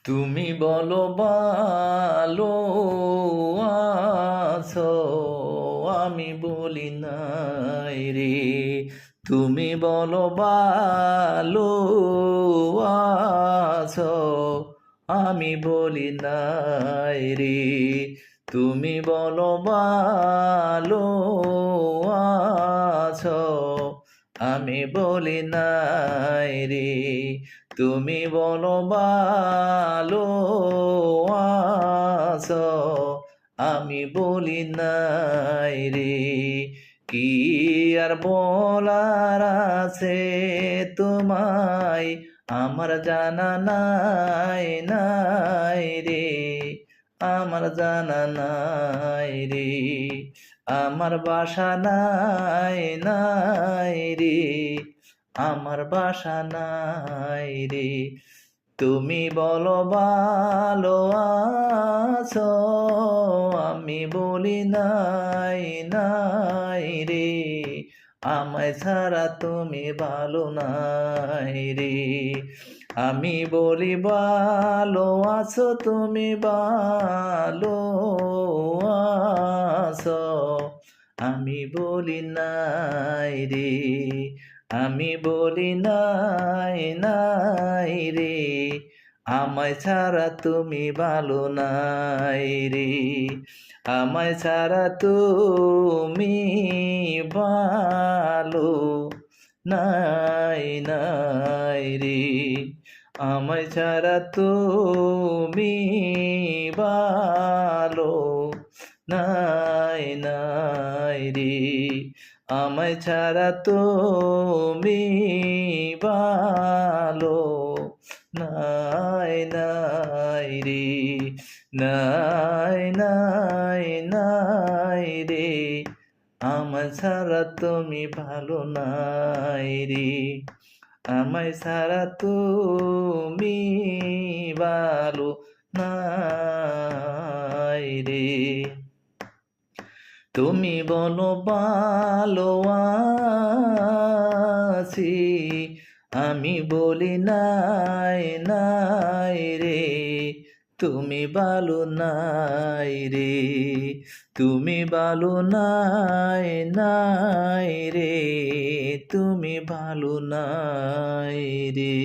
তুমি বলো ভালো আছো, আমি বলি নাই রে। তুমি বলো ভালো আছো, আমি বলি নাই রে। তুমি বলো ভালো আছো, আমি বলি নাই রে। তুমি বলো ভালো আছো, আমি বলি নাই রে। কি আর বলার আছে তোমায়, আমার জানা নাই নাই রে। আমার জানা নাই রে, আমার বাসা নাই নাই রে, আমার বাসা নাই রে। তুমি বলো ভালো আছো, আমি বলি নাই নাই রে। আমায় ছাড়া তুমি ভালো নাই রে। আমি বলি ভালো আছো, তুমি ভালো আছো, আমি বলি নাই রে। আমি বলি নাই নাই রে, আমায় ছাড়া তুমি ভালো নাই রে। আমায় ছাড়া তুমি ভালো নাই নাই রে। আমায় ছাড়া তুমি ভালো নাই নাই রে। আমায় ছাড়া তুমি ভালো নাই নাই রে। নাই নাই নাই রে, আমায় ছাড়া তুমি ভালো নাই রে। আমায় ছাড়া তুমি ভালো নাই রে। তুমি বলো ভালো আছি, আমি বলি নাই নাই রে। তুমি ভালো নাই রে, তুমি ভালো নাই নাই রে, তুমি ভালো নাই রে।